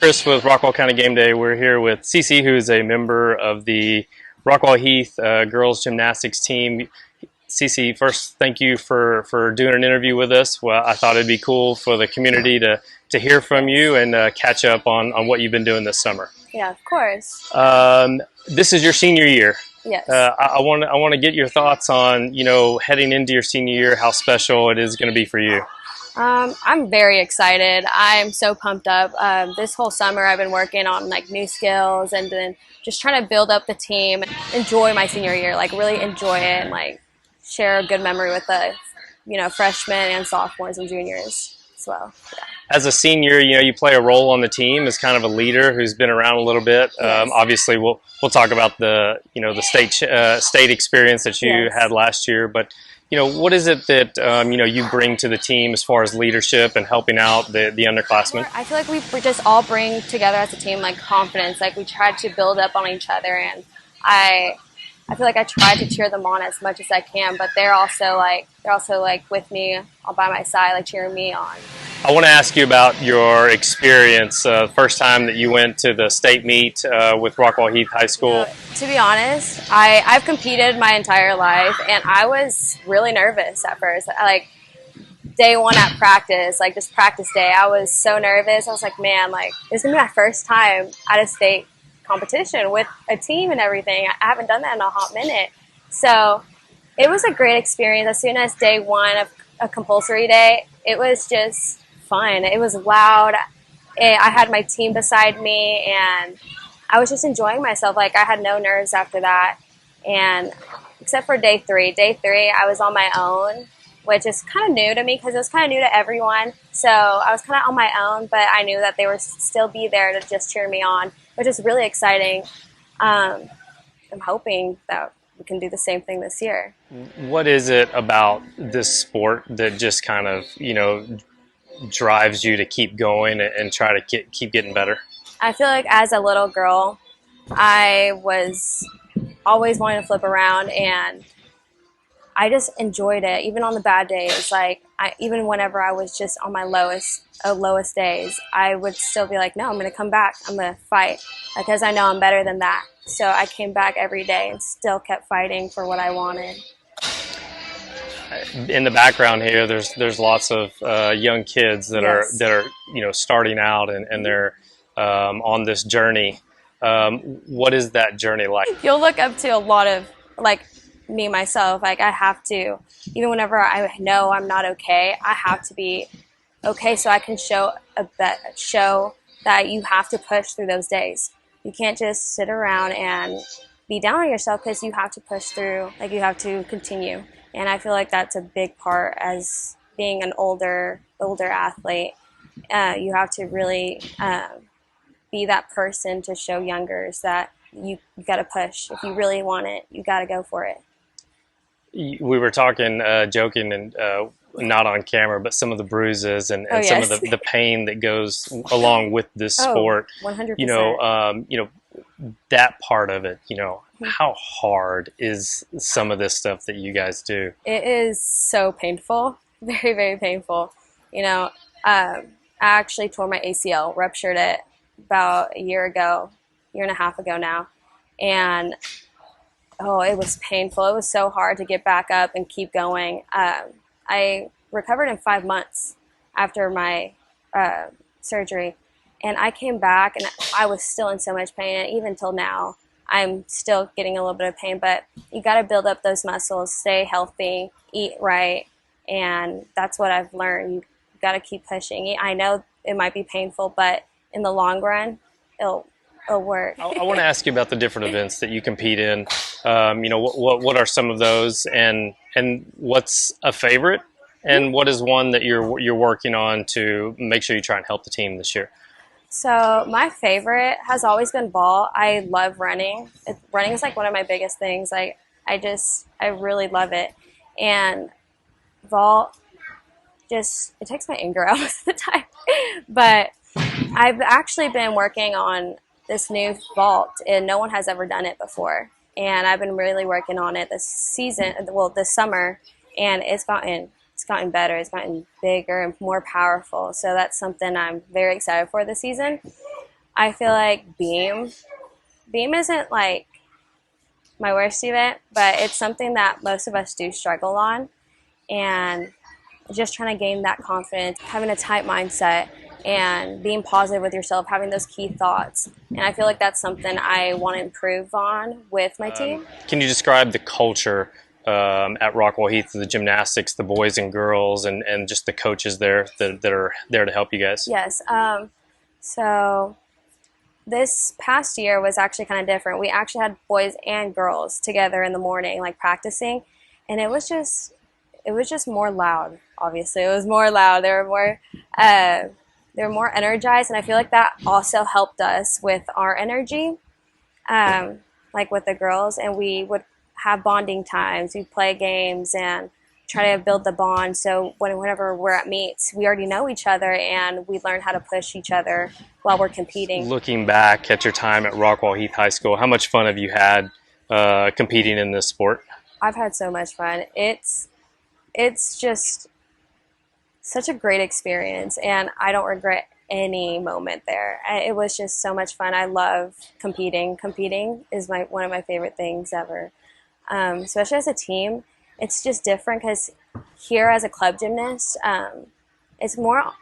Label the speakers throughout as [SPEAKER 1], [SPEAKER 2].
[SPEAKER 1] Chris with Rockwall County Game Day. We're here with Cece, who is a member of the Rockwall-Heath girls gymnastics team. Cece, first, thank you for doing an interview with us. Well, I thought it'd be cool for the community to hear from you and catch up on what you've been doing this summer.
[SPEAKER 2] Yeah, of course.
[SPEAKER 1] This is your senior year.
[SPEAKER 2] Yes.
[SPEAKER 1] I want to get your thoughts on, heading into your senior year, how special it is going to be for you.
[SPEAKER 2] I'm very excited. I'm so pumped up. This whole summer I've been working on new skills and then just trying to build up the team, enjoy my senior year, really enjoy it and share a good memory with the, freshmen and sophomores and juniors as well. Yeah.
[SPEAKER 1] As a senior, you play a role on the team as kind of a leader who's been around a little bit.
[SPEAKER 2] Yes.
[SPEAKER 1] Obviously, we'll talk about the state experience that you
[SPEAKER 2] Yes.
[SPEAKER 1] had last year. But what is it that you bring to the team as far as leadership and helping out the underclassmen?
[SPEAKER 2] I feel like we just all bring together as a team confidence. We try to build up on each other, and I feel like I try to cheer them on as much as I can. But they're also with me, all by my side, cheering me on.
[SPEAKER 1] I want to ask you about your experience, first time that you went to the state meet with Rockwall-Heath High School.
[SPEAKER 2] To be honest, I've competed my entire life, and I was really nervous at first. Day one at practice, just practice day, I was so nervous. I was like, man, this is going to be my first time at a state competition with a team and everything. I haven't done that in a hot minute. So it was a great experience. As soon as day one of a compulsory day, it was just fun. It was loud. I had my team beside me, and I was just enjoying myself. I had no nerves after that. And except for day three, I was on my own, which is kind of new to me because it was kind of new to everyone. So I was kind of on my own, but I knew that they would still be there to just cheer me on, which is really exciting. I'm hoping that we can do the same thing this year.
[SPEAKER 1] What is it about this sport that just kind of, drives you to keep going and try to keep getting better?
[SPEAKER 2] I feel like as a little girl, I was always wanting to flip around, and I just enjoyed it. Even on the bad days, even whenever I was just on my lowest days, I would still be like, no, I'm going to come back. I'm going to fight because I know I'm better than that. So I came back every day and still kept fighting for what I wanted.
[SPEAKER 1] In the background here, there's lots of young kids that
[SPEAKER 2] Yes.
[SPEAKER 1] are starting out and they're on this journey. What is that journey like?
[SPEAKER 2] You'll look up to a lot of me myself. I have to, even whenever I know I'm not okay, I have to be okay so I can show that you have to push through those days. You can't just sit around and be down on yourself because you have to push through. You have to continue. And I feel like that's a big part as being an older athlete. You have to really be that person to show youngers that you got to push. If you really want it, you got to go for it.
[SPEAKER 1] We were talking, joking, and not on camera, but some of the bruises and
[SPEAKER 2] Oh,
[SPEAKER 1] some
[SPEAKER 2] yes.
[SPEAKER 1] of the pain that goes along with this sport.
[SPEAKER 2] 100%.
[SPEAKER 1] That part of it, how hard is some of this stuff that you guys do?
[SPEAKER 2] It is so painful, very, very painful. I actually tore my ACL, ruptured it about a year and a half ago now. And, it was painful. It was so hard to get back up and keep going. I recovered in 5 months after my surgery. And I came back, and I was still in so much pain. And even till now, I'm still getting a little bit of pain. But you got to build up those muscles, stay healthy, eat right. And that's what I've learned. You got to keep pushing. I know it might be painful, but in the long run, it'll work.
[SPEAKER 1] I want to ask you about the different events that you compete in. What are some of those, and what's a favorite, and what is one that you're working on to make sure you try and help the team this year?
[SPEAKER 2] So my favorite has always been vault. I love running. Running is one of my biggest things. I really love it. And vault it takes my anger out most of the time. But I've actually been working on this new vault, and no one has ever done it before. And I've been really working on it this summer, and it's gotten better. It's gotten bigger and more powerful. So that's something I'm very excited for this season. I feel like beam isn't like my worst event, but it's something that most of us do struggle on, and just trying to gain that confidence, having a tight mindset, and being positive with yourself, having those key thoughts. And I feel like that's something I want to improve on with my team.
[SPEAKER 1] Can you describe the culture at Rockwall-Heath, the gymnastics, the boys and girls, and just the coaches there that are there to help you guys?
[SPEAKER 2] Yes. So this past year was actually kind of different. We actually had boys and girls together in the morning, like practicing, and it was just more loud. Obviously, it was more loud. They were more energized, and I feel like that also helped us with our energy, like with the girls. And we would have bonding times. We'd play games and try to build the bond. So whenever we're at meets, we already know each other, and we learn how to push each other while we're competing.
[SPEAKER 1] Looking back at your time at Rockwall-Heath High School, how much fun have you had competing in this sport?
[SPEAKER 2] I've had so much fun. It's just such a great experience, and I don't regret any moment there. It was just so much fun. I love competing. Competing is one of my favorite things ever. Especially as a team, it's just different because here as a club gymnast, it's more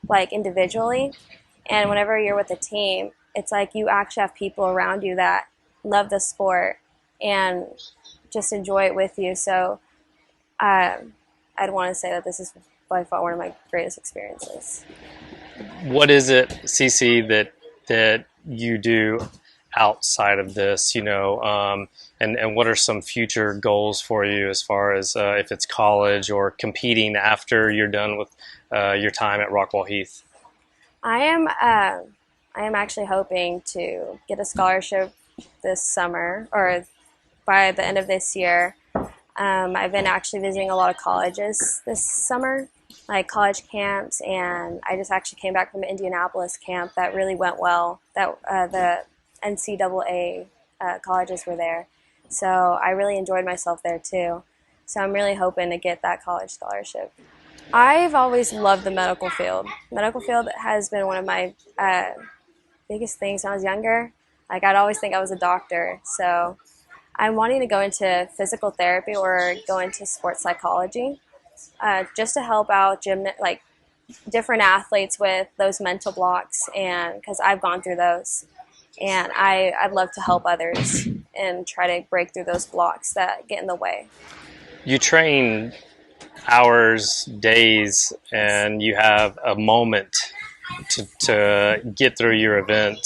[SPEAKER 2] like individually, and whenever you're with a team, it's like you actually have people around you that love the sport and just enjoy it with you. So I'd want to say that this is by far one of my greatest experiences.
[SPEAKER 1] What is it, Cece, that you do outside of this, and what are some future goals for you as far as if it's college or competing after you're done with your time at Rockwall-Heath?
[SPEAKER 2] I am actually hoping to get a scholarship this summer, or by the end of this year. I've been actually visiting a lot of colleges this summer, like college camps, and I just actually came back from an Indianapolis camp that really went well. That the NCAA colleges were there, so I really enjoyed myself there too. So I'm really hoping to get that college scholarship. I've always loved the medical field. Medical field has been one of my biggest things when I was younger. Like, I'd always think I was a doctor, so I'm wanting to go into physical therapy or go into sports psychology, just to help out different athletes with those mental blocks, and because I've gone through those, and I'd love to help others and try to break through those blocks that get in the way.
[SPEAKER 1] You train hours, days, and you have a moment to get through your event.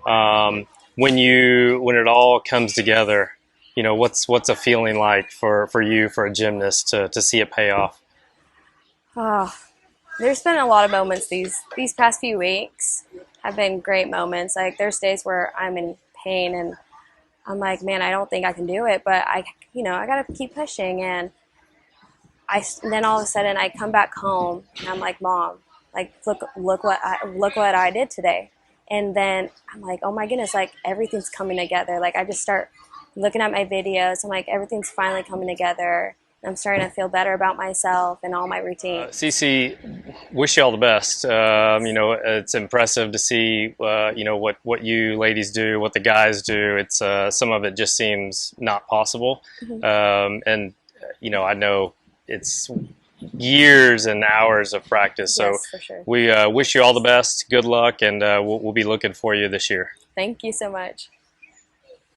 [SPEAKER 1] When it all comes together, what's a feeling like for you, for a gymnast, to see it pay off?
[SPEAKER 2] Oh, there's been a lot of moments these past few weeks have been great moments. Like, there's days where I'm in pain and I'm like, man, I don't think I can do it, but I gotta keep pushing. And then all of a sudden I come back home and I'm like, Mom, like, look what I did today. And then I'm like, oh my goodness, like, everything's coming together. Like, I just start looking at my videos. I'm like, everything's finally coming together. I'm starting to feel better about myself and all my routines.
[SPEAKER 1] Cece, wish you all the best. It's impressive to see, what you ladies do, what the guys do. It's some of it just seems not possible. And I know it's years and hours of practice. So
[SPEAKER 2] yes, for sure.
[SPEAKER 1] We wish you all the best. Good luck, and we'll be looking for you this year.
[SPEAKER 2] Thank you so much.